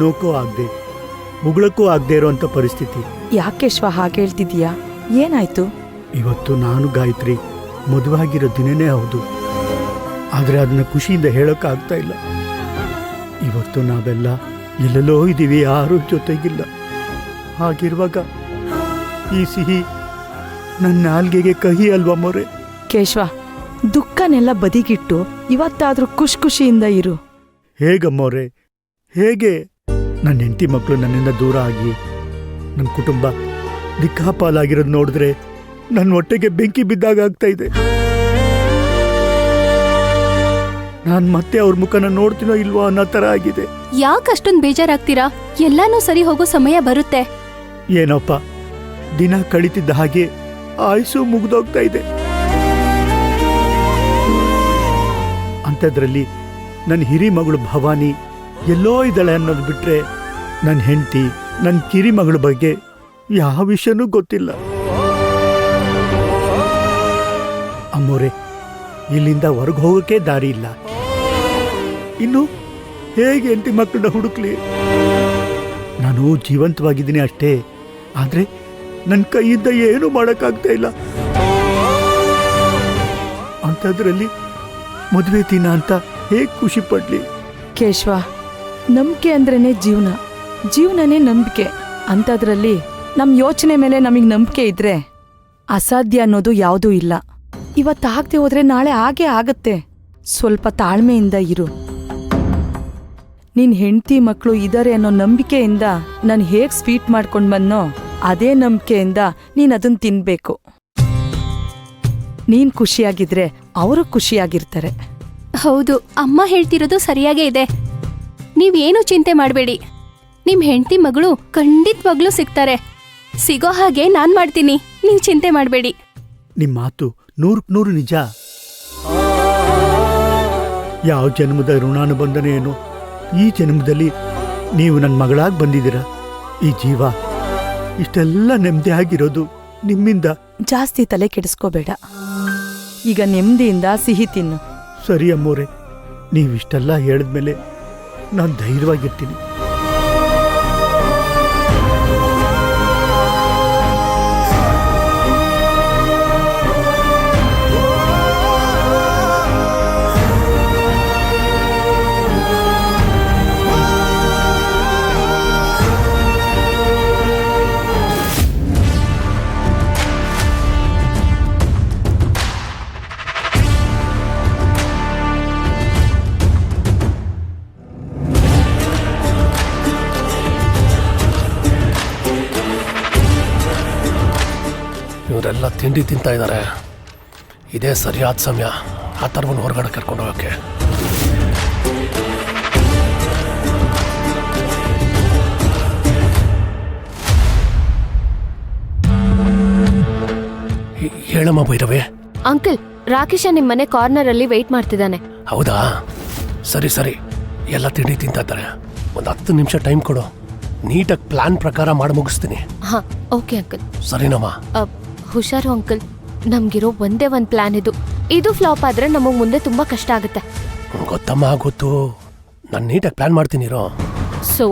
ಅನ್ನೋಕ್ಕೂ ಆಗದೆ ಮುಗಳಕ್ಕೂ ಆಗದೆ ಇರೋಂಥ ಪರಿಸ್ಥಿತಿ. ಯಾಕೇಶ್ವ ಹಾಗೆ ಹೇಳ್ತಿದೀಯಾ? ಏನಾಯ್ತು? ಇವತ್ತು ನಾನು ಗಾಯತ್ರಿ ಮದುವಾಗಿರೋ ದಿನನೇ ಹೌದು, ಆದರೆ ಅದನ್ನ ಖುಷಿಯಿಂದ ಹೇಳೋಕ್ಕಾಗ್ತಾ ಇಲ್ಲ. ಇವತ್ತು ನಾವೆಲ್ಲ ಎಲ್ಲೆಲ್ಲೋ ಇದ್ದೀವಿ, ಯಾರೂ ಜೊತೆಗಿಲ್ಲ. ಹಾಗಿರುವಾಗ ಈ ಸಿಹಿ ನನ್ನ ನಾಲ್ಗೆಗೆ ಕಹಿ ಅಲ್ವಾ ಮೊರೆ? ಕೇಶವ, ದುಃಖನೆಲ್ಲ ಬದಿಗಿಟ್ಟು ಇವತ್ತಾದ್ರೂ ಖುಷಿಯಿಂದ ಇರು. ಹೇಗಮ್ಮೋರೆ, ಹೇಗೆ? ನನ್ನ ಹೆಂಡತಿ ಮಕ್ಕಳು ನನ್ನಿಂದ ದೂರ ಆಗಿ ನನ್ನ ಕುಟುಂಬ ದಿಕ್ಕಾಪಾಲಾಗಿರೋದು ನೋಡಿದ್ರೆ ನನ್ನ ಹೊಟ್ಟೆಗೆ ಬೆಂಕಿ ಬಿದ್ದಾಗ ಆಗ್ತಾ ಇದೆ. ನಾನು ಮತ್ತೆ ಅವ್ರ ಮುಖನ ನೋಡ್ತೀನೋ ಇಲ್ವೋ ಅನ್ನೋ ಥರ ಆಗಿದೆ. ಯಾಕಷ್ಟೊಂದು ಬೇಜಾರಾಗ್ತೀರಾ? ಎಲ್ಲಾನು ಸರಿ ಹೋಗೋ ಸಮಯ ಬರುತ್ತೆ. ಏನೋಪ್ಪ, ದಿನ ಕಳೀತಿದ್ದ ಹಾಗೆ ಆಯುಸು ಮುಗ್ದೋಗ್ತಾ ಇದೆ. ಅಂಥದ್ರಲ್ಲಿ ನನ್ನ ಹಿರಿ ಮಗಳು ಭವಾನಿ ಎಲ್ಲೋ ಇದ್ದಾಳೆ ಅನ್ನೋದು ಬಿಟ್ರೆ ನನ್ನ ಹೆಂಡತಿ, ನನ್ನ ಕಿರಿ ಮಗಳ ಬಗ್ಗೆ ಯಾವ ವಿಷಯನೂ ಗೊತ್ತಿಲ್ಲ. ಅಮ್ಮೋರೆ, ಇಲ್ಲಿಂದ ಹೊರಗೆ ಹೋಗೋಕೆ ದಾರಿ ಇಲ್ಲ. ಇನ್ನು ಹೇಗೆ ಹೆಂಡತಿ ಮಕ್ಕಳನ್ನ ಹುಡುಕ್ಲಿ? ನಾನು ಜೀವಂತವಾಗಿದ್ದೀನಿ ಅಷ್ಟೇ, ಆದರೆ ನನ್ನ ಕೈಯಿಂದ ಏನೂ ಮಾಡೋಕ್ಕಾಗ್ತಾ ಇಲ್ಲ. ಅಂಥದ್ರಲ್ಲಿ ಮದುವೆ ದಿನ ಅಂತ ಹೇಗೆ ಖುಷಿ ಪಡ್ಲಿ? ಕೇಶವ, ನಂಬಿಕೆ ಅಂದ್ರೇನೆ ಜೀವನ, ಜೀವನನೇ ನಂಬಿಕೆ. ಅಂಥದ್ರಲ್ಲಿ ನಮ್ಮ ಯೋಚನೆ ಮೇಲೆ ನಮಗೆ ನಂಬಿಕೆ ಇದ್ರೆ ಅಸಾಧ್ಯ ಅನ್ನೋದು ಯಾವುದೂ ಇಲ್ಲ. ಇವತ್ತಾಗದೆ ಹೋದ್ರೆ ನಾಳೆ ಹಾಗೇ ಆಗತ್ತೆ. ಸ್ವಲ್ಪ ತಾಳ್ಮೆಯಿಂದ ಇರು. ನಿನ್ ಹೆಂಡತಿ ಮಕ್ಕಳು ಇದಾರೆ ಅನ್ನೋ ನಂಬಿಕೆಯಿಂದ ನಾನು ಹೇಗ್ ಸ್ವೀಟ್ ಮಾಡ್ಕೊಂಡ್ ಬಂದ್ನೋ ಅದೇ ನಂಬಿಕೆಯಿಂದ ನೀನ್ ಅದನ್ನ ತಿನ್ಬೇಕು. ನೀನ್ ಖುಷಿಯಾಗಿದ್ರೆ ಅವರು ಖುಷಿಯಾಗಿರ್ತಾರೆ. ಹೌದು, ಅಮ್ಮ ಹೇಳ್ತಿರೋದು ಸರಿಯಾಗೇ ಇದೆ. ನೀವೇನು ಚಿಂತೆ ಮಾಡಬೇಡಿ. ನಿಮ್ ಹೆಂಡತಿ ಮಗಳು ಖಂಡಿತವಾಗ್ಲೂ ಸಿಗ್ತಾರೆ. ಸಿಗೋ ಹಾಗೆ ನಾನ್ ಮಾಡ್ತೀನಿ, ನೀವ್ ಚಿಂತೆ ಮಾಡಬೇಡಿ. ನಿಮ್ಮ ಮಾತು 100% ನಿಜ. ಯಾವ ಜನ್ಮದ ಋಣಾನುಬಂಧನ ಏನು, ಈ ಜನ್ಮದಲ್ಲಿ ನೀವು ನನ್ನ ಮಗಳಾಗಿ ಬಂದಿದ್ದೀರ. ಈ ಜೀವ ಇಷ್ಟೆಲ್ಲ ನೆಮ್ಮದಿ ಆಗಿರೋದು ನಿಮ್ಮಿಂದ. ಜಾಸ್ತಿ ತಲೆ ಕೆಡಿಸ್ಕೋಬೇಡ. ಈಗ ನೆಮ್ಮದಿಯಿಂದ ಸಿಹಿ ತಿನ್ನು. ಸರಿ ಅಮ್ಮೋರೆ, ನೀವಿಷ್ಟೆಲ್ಲ ಹೇಳಿದ್ಮೇಲೆ ನಾನು ಧೈರ್ಯವಾಗಿರ್ತೀನಿ. ಇವರೆಲ್ಲ ತಿಂಡಿ ತಿಂತಾ ಇದ್ದಾರೆ. ಇದೇ ಸರಿಯಾದ ಸಮಯ ಆ ಥರವನ್ನು ಹೊರಗಡೆ ಕರ್ಕೊಂಡು ಹೋಗೋಕ್ಕೆ. ಹೇಳಮ್ಮ ಭೈರವೆ. ಅಂಕಲ್, ರಾಕೇಶ ನಿಮ್ಮನೆ ಕಾರ್ನರ್ ಅಲ್ಲಿ ವೆಯ್ಟ್ ಮಾಡ್ತಿದ್ದಾನೆ. ಹೌದಾ? ಸರಿ ಸರಿ, ಎಲ್ಲ ತಿಂಡಿ ತಿಂತಾ ಇದ್ದಾರೆ. ಒಂದು 10 ನಿಮಿಷ ಟೈಮ್ ಕೊಡು, ನೀಟಾಗಿ ಪ್ಲಾನ್ ಪ್ರಕಾರ ಮಾಡಿ ಮುಗಿಸ್ತೀನಿ. ಹಾ, ಓಕೆ ಅಂಕಲ್. ಸರಿನಮ್ಮ? ಹುಷಾರು ಅಂಕಲ್, ನಮ್ಗಿರೋ ಒಂದೇ ಒಂದು ಪ್ಲಾನ್ ಇದು. ಇದು ಫ್ಲಾಪ್ ಆದ್ರೆ ನಮಗ್ ಮುಂದೆ ತುಂಬಾ ಕಷ್ಟ ಆಗುತ್ತೆ. ಗೊತ್ತಮ್ಮ, ಗೊತ್ತು. ನಾನು ನೀಟಾಗಿ ಪ್ಲಾನ್ ಮಾಡ್ತೀನಿರೋ. ಸೊ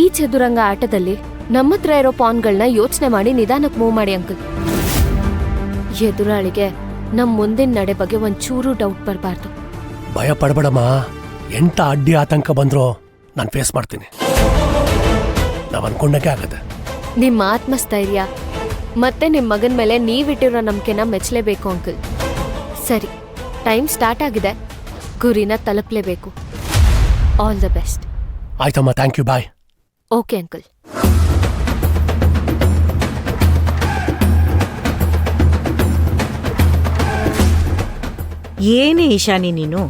ಈ ಚದುರಂಗ ಆಟದಲ್ಲಿ ನಮ್ಮ ಹತ್ರ ಇರೋ ಪಾನ್ಗಳನ್ನ ಯೋಚನೆ ಮಾಡಿ ನಿಧಾನಕ್ಕೆ ಮೂವ್ ಮಾಡಿ ಅಂಕಲ್. ಎದುರಾಳಿಗೆ ನಮ್ ಮುಂದಿನ ನಡೆ ಬಗ್ಗೆ ಒಂಚೂರು ಡೌಟ್ ಬರಬಾರ್ದು. ಭಯ ಪಡಬೇಡಮ್ಮ. ಎಂತ ಅಡ್ಡಿ ಆತಂಕ ಬಂದ್ರೋ ನಾನು ಫೇಸ್ ಮಾಡ್ತೀನಿ. ನಾವ್ ಅನ್ಕೊಂಡಂಗೆ ಆಗತ್ತೆ. ನಿಮ್ಮ ಆತ್ಮಸ್ಥೈರ್ಯ ಮತ್ತೆ ನಿಮ್ ಮಗನ್ ಮೇಲೆ ನೀವಿಟ್ಟಿರೋ ನಂಬಿಕೆನ ಮೆಚ್ಚಲೇಬೇಕು ಅಂಕಲ್. ಸರಿ, ಟೈಮ್ ಸ್ಟಾರ್ಟ್ ಆಗಿದೆ. ಗುರಿನ ತಲುಪಲೇಬೇಕು. All the best. ಆಯ್ತಮ್ಮ, thank you, bye. Okay uncle. ಏನೇ ಈಶಾನಿ, ನೀನು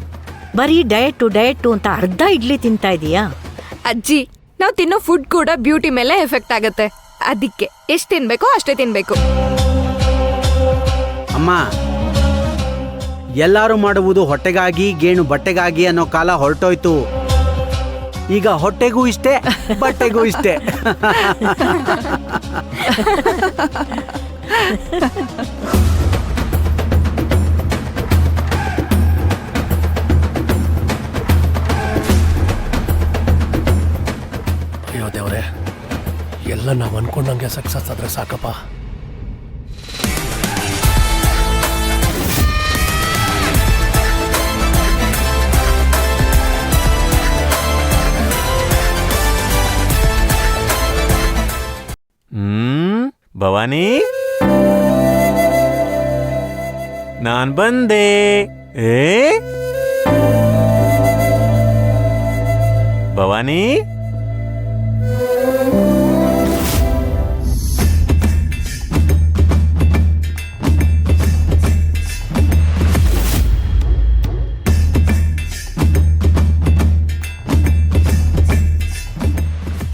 ಬರೀ ಡಯಟು ಅಂತ ಅರ್ಧ ಇಡ್ಲಿ ತಿಂತಾ ಇದೀಯಾ? ಅಜ್ಜಿ, ನಾವು ತಿನ್ನೋ ಫುಡ್ ಕೂಡ ಬ್ಯೂಟಿ ಮೇಲೆ ಎಫೆಕ್ಟ್ ಆಗತ್ತೆ. ಅದಕ್ಕೆ ಎಷ್ಟು ತಿನ್ಬೇಕೋ ಅಷ್ಟೇ ತಿನ್ಬೇಕು. ಅಮ್ಮ, ಎಲ್ಲರೂ ಮಾಡುವುದು ಹೊಟ್ಟೆಗಾಗಿ, ಗೇಣು ಬಟ್ಟೆಗಾಗಿ ಅನ್ನೋ ಕಾಲ ಹೊರಟೋಯ್ತು. ಈಗ ಹೊಟ್ಟೆಗೂ ಇಷ್ಟೇ, ಬಟ್ಟೆಗೂ ಇಷ್ಟೇ. ಎಲ್ಲ ನಾವು ಅನ್ಕೊಂಡಂಗೆ ಸಕ್ಸಸ್ ಆದ್ರೆ ಸಾಕಪ್ಪ. ಭವಾನಿ, ನಾನ್ ಬಂದೆ. ಭವಾನಿ,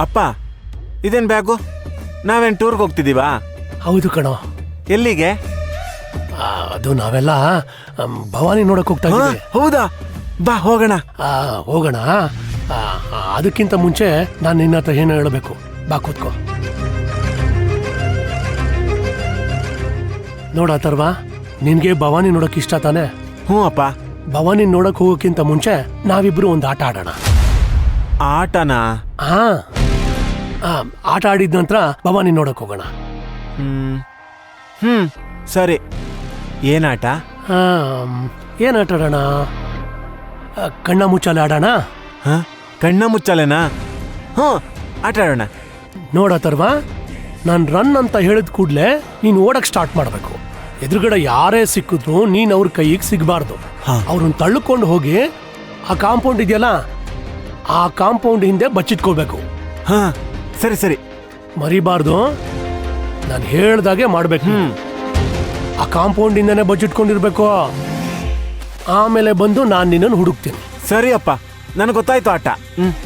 ಅಪ್ಪ ಇದೇನ್ ಬ್ಯಾಗು? ನಾವೇನ್ ಟೂರ್ಗೆ ಹೋಗ್ತಿದೀವಾ? ಹೌದು ಕಣೋ. ಎಲ್ಲಿಗೆ? ಅದು ನಾವೆಲ್ಲ ಭವಾನಿ ನೋಡಕ್ ಹೋಗ್ತಾ ಇದ್ದೀವಿ. ಹೌದಾ? ಬಾ ಹೋಗೋಣ. ಹೋಗೋಣ. ಅದಕ್ಕಿಂತ ಮುಂಚೆ ನಾನು ನಿನ್ನ ಹತ್ರ ಏನೋ ಹೇಳಬೇಕು. ಬಾ ಕೂತ್ಕೋ. ನೋಡ ಅಥರ್ವ, ನಿನ್ಗೆ ಭವಾನಿ ನೋಡಕ್ ಇಷ್ಟ ತಾನೆ? ಹ್ಞೂ ಅಪ್ಪ. ಭವಾನಿ ನೋಡಕ್ ಹೋಗೋಕ್ಕಿಂತ ಮುಂಚೆ ನಾವಿಬ್ರು ಒಂದು ಆಟ ಆಡೋಣ. ಆಟನಾ? ಆಟ ಆಡಿದ ನಂತರ ಭವಾನಿ ನೋಡಕ್ ಹೋಗೋಣ. ಸರಿ. ಏನಾಟ? ಏನ್ ಆಟ ಆಡೋಣ? ಕಣ್ಣ ಮುಚ್ಚಾಲೆ ಆಡೋಣ. ಕಣ್ಣ ಮುಚ್ಚಾಲೆನಾ? ಹ್ಞೂ, ಆಟ ಆಡೋಣ. ನೋಡತ್ತರ್ವಾ, ನಾನು ರನ್ ಅಂತ ಹೇಳಿದ ಕೂಡಲೇ ನೀನು ಓಡಕ್ ಸ್ಟಾರ್ಟ್ ಮಾಡಬೇಕು. ಎದುರುಗಡೆ ಯಾರೇ ಸಿಕ್ಕಿದ್ರು ನೀನ್ ಅವ್ರ ಕೈಗೆ ಸಿಗಬಾರ್ದು. ಅವ್ರನ್ನ ತಳ್ಳುಕೊಂಡು ಹೋಗಿ ಆ ಕಾಂಪೌಂಡ್ ಇದೆಯಲ್ಲ, ಆ ಕಾಂಪೌಂಡ್ ಹಿಂದೆ ಬಚ್ಚಿಟ್ಕೋಬೇಕು. ಹಾ, ಸರಿ ಸರಿ. ಮರಿಬಾರ್ದು. ನಾನು ಹೇಳ್ದಾಗೆ ಮಾಡ್ಬೇಕು. ಆ ಕಾಂಪೌಂಡ್ ಇಂದನೇ ಬಚ್ಚಿಟ್ಕೊಂಡಿರ್ಬೇಕು. ಆಮೇಲೆ ಬಂದು ನಾನು ನಿನ್ನನ್ನು ಹುಡುಕ್ತೀನಿ. ಸರಿ ಅಪ್ಪ, ನನಗೆ ಗೊತ್ತಾಯ್ತು ಆಟ.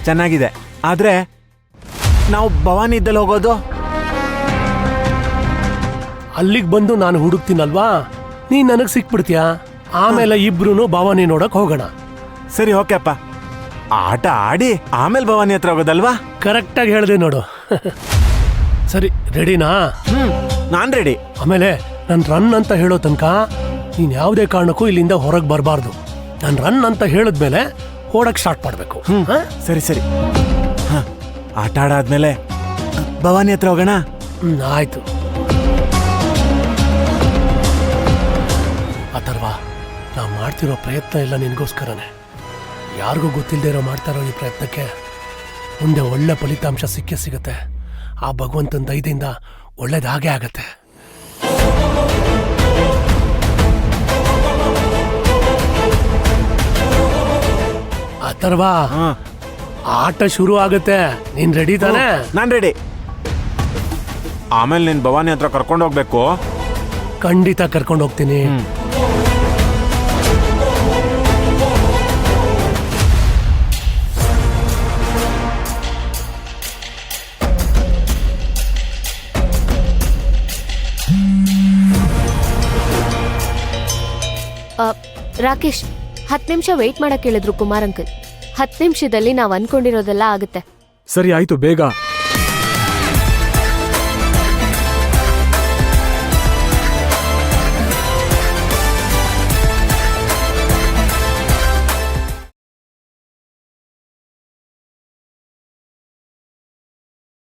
ಚೆನ್ನಾಗಿದೆ. ಆದ್ರೆ ನಾವು ಭವಾನಿ ಇದ್ದಲ್ಲಿ ಹೋಗೋದು? ಅಲ್ಲಿಗೆ ಬಂದು ನಾನು ಹುಡುಕ್ತೀನಲ್ವಾ, ನೀನ್ ನನಗ್ ಸಿಕ್ಬಿಡ್ತೀಯ. ಆಮೇಲೆ ಇಬ್ರು ಭವಾನಿ ನೋಡಕ್ ಹೋಗೋಣ. ಸರಿ, ಓಕೆ ಅಪ್ಪ. ಆಟ ಆಡಿ ಆಮೇಲೆ ಭವಾನಿ ಹತ್ರ ಹೋಗೋದಲ್ವಾ? ಕರೆಕ್ಟಾಗಿ ಹೇಳ್ದೆ ನೋಡು. ಸರಿ, ರೆಡಿನಾ? ನಾನ್ ರೆಡಿ. ಆಮೇಲೆ ನಾನು ರನ್ ಅಂತ ಹೇಳೋ ತನಕ ನೀನ್ ಯಾವುದೇ ಕಾರಣಕ್ಕೂ ಇಲ್ಲಿಂದ ಹೊರಗೆ ಬರಬಾರ್ದು. ನಾನು ರನ್ ಅಂತ ಹೇಳಿದ್ಮೇಲೆ ಓಡಕ್ ಸ್ಟಾರ್ಟ್ ಮಾಡ್ಬೇಕು. ಸರಿ ಸರಿ. ಆಟ ಆಡಾದ್ಮೇಲೆ ಭವಾನಿ ಹತ್ರ ಹೋಗೋಣ. ಆಯ್ತು. ಅಥರ್ವ, ನಾವು ಮಾಡ್ತಿರೋ ಪ್ರಯತ್ನ ಎಲ್ಲ ನಿನಗೋಸ್ಕರನೇ. ಯಾರಿಗೂ ಗೊತ್ತಿಲ್ಲದೆ ಇರೋ ಮಾಡ್ತಾ ಇರೋ ಈ ಪ್ರಯತ್ನಕ್ಕೆ ಮುಂದೆ ಒಳ್ಳೆ ಫಲಿತಾಂಶ ಸಿಕ್ಕೇ ಸಿಗುತ್ತೆ. ಆ ಭಗವಂತನ ದಯದಿಂದ ಒಳ್ಳೇದಾಗೇ ಆಗತ್ತೆ. ಅಥರ್ವ, ಆಟ ಶುರು ಆಗುತ್ತೆ. ನೀನ್ ರೆಡಿ ತಾನೆ? ನಾನ್ ರೆಡಿ. ಆಮೇಲೆ ನೀನ್ ಭವಾನಿ ಹತ್ರ ಕರ್ಕೊಂಡು ಹೋಗ್ಬೇಕು. ಖಂಡಿತ ಕರ್ಕೊಂಡು ಹೋಗ್ತೀನಿ. ರಾಕೇಶ್, 10 ನಿಮಿಷ ವೆಯ್ಟ್ ಮಾಡಕ್ ಹೇಳಿದ್ರು ಕುಮಾರ್ ಅಂಕಲ್. 10 ನಿಮಿಷದಲ್ಲಿ ನಾವು ಅನ್ಕೊಂಡಿರೋದೆಲ್ಲ ಆಗುತ್ತೆ. ಸರಿ ಆಯ್ತು, ಬೇಗ.